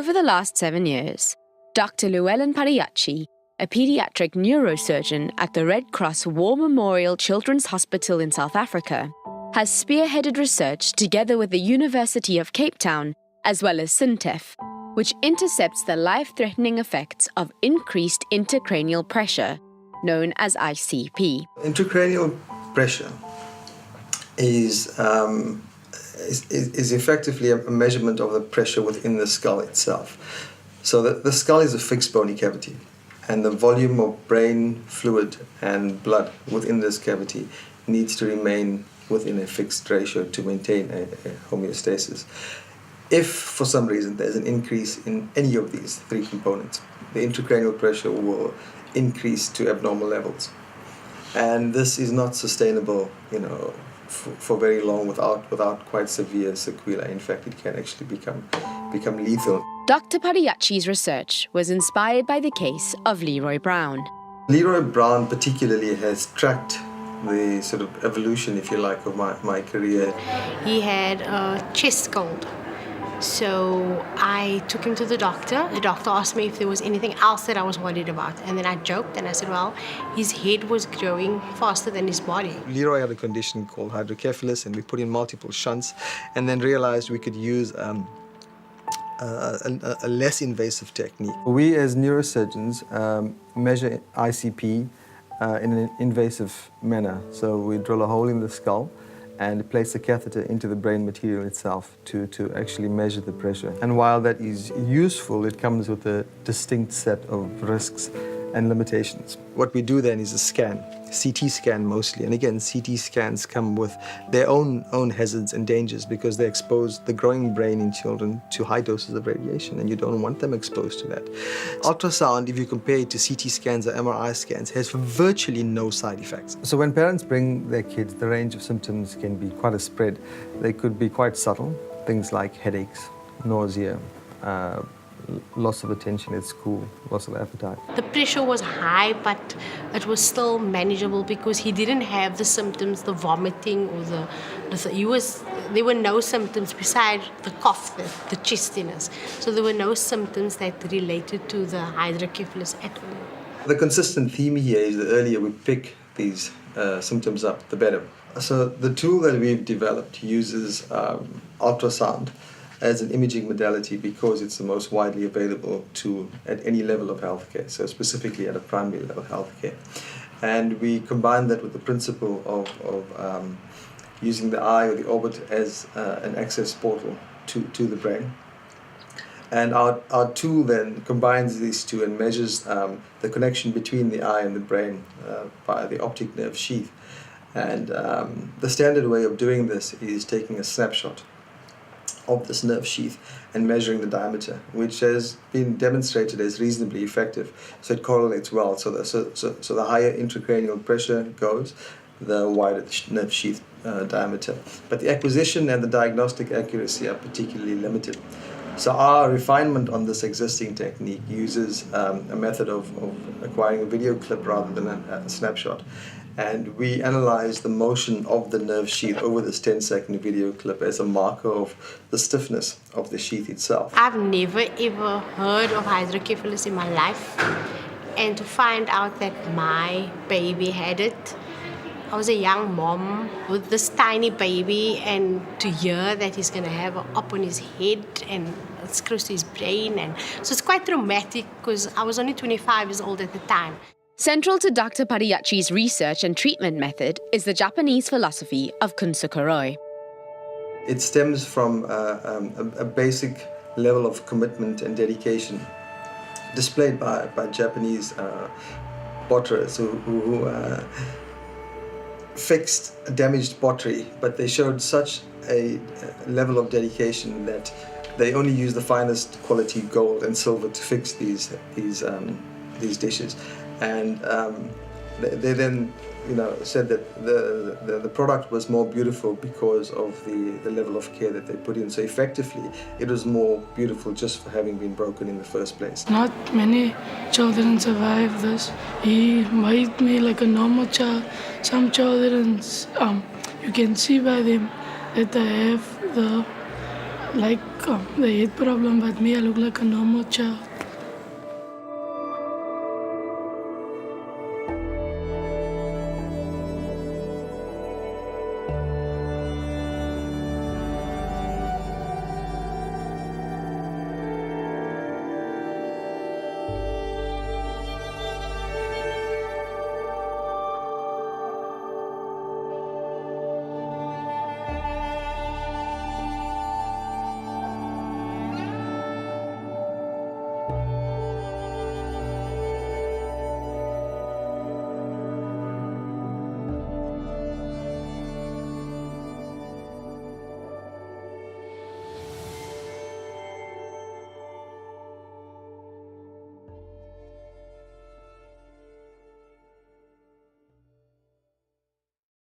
Over the last 7 years, Dr. Llwellyn Padayachy, a paediatric neurosurgeon at the Red Cross War Memorial Children's Hospital in South Africa, has spearheaded research together with the University of Cape Town, as well as SINTEF, which intercepts the life-threatening effects of increased intracranial pressure, known as ICP. Intracranial pressure is effectively a measurement of the pressure within the skull itself. So the skull is a fixed bony cavity, and the volume of brain fluid and blood within this cavity needs to remain within a fixed ratio to maintain a homeostasis. If for some reason there's an increase in any of these three components, the intracranial pressure will increase to abnormal levels. And this is not sustainable, for very long without quite severe sequelae. In fact, it can actually become lethal. Dr. Padayachy's research was inspired by the case of Leeroy Brown. Leeroy Brown particularly has tracked the sort of evolution, if you like, of my career. He had a chest cold. So I took him to the doctor. The doctor asked me if there was anything else that I was worried about. And then I joked and I said, well, his head was growing faster than his body. Leeroy had a condition called hydrocephalus, and we put in multiple shunts and then realized we could use a less invasive technique. We as neurosurgeons measure ICP in an invasive manner. So we drill a hole in the skull and place a catheter into the brain material itself to actually measure the pressure. And while that is useful, it comes with a distinct set of risks and limitations. What we do then is a scan, CT scan mostly. And again, CT scans come with their own hazards and dangers because they expose the growing brain in children to high doses of radiation, and you don't want them exposed to that. Ultrasound, if you compare it to CT scans or MRI scans, has virtually no side effects. So when parents bring their kids, the range of symptoms can be quite a spread. They could be quite subtle, things like headaches, nausea, loss of attention at school, loss of appetite. The pressure was high, but it was still manageable because he didn't have the symptoms, the vomiting or there were no symptoms besides the cough, the chestiness. So there were no symptoms that related to the hydrocephalus at all. The consistent theme here is the earlier we pick these symptoms up, the better. So the tool that we've developed uses ultrasound as an imaging modality because it's the most widely available tool at any level of healthcare, so specifically at a primary level healthcare. And we combine that with the principle of using the eye or the orbit as an access portal to the brain. And our tool then combines these two and measures the connection between the eye and the brain via the optic nerve sheath. And the standard way of doing this is taking a snapshot of this nerve sheath and measuring the diameter, which has been demonstrated as reasonably effective. So it correlates well. So the higher intracranial pressure goes, the wider the nerve sheath diameter. But the acquisition and the diagnostic accuracy are particularly limited. So our refinement on this existing technique uses a method of acquiring a video clip rather than a snapshot. And we analyze the motion of the nerve sheath over this 10-second video clip as a marker of the stiffness of the sheath itself. I've never ever heard of hydrocephalus in my life. And to find out that my baby had it, I was a young mom with this tiny baby, and to hear that he's going to have an op on his head and it's close to his brain. And so it's quite traumatic because I was only 25 years old at the time. Central to Dr. Padayachy's research and treatment method is the Japanese philosophy of kunsukuroi. It stems from a basic level of commitment and dedication displayed by Japanese potterers who fixed damaged pottery, but they showed such a level of dedication that they only used the finest quality gold and silver to fix these dishes. And they then, said that the product was more beautiful because of the level of care that they put in. So effectively, it was more beautiful just for having been broken in the first place. Not many children survive this. He made me like a normal child. Some children, you can see by them that they have like the head problem, but me, I look like a normal child.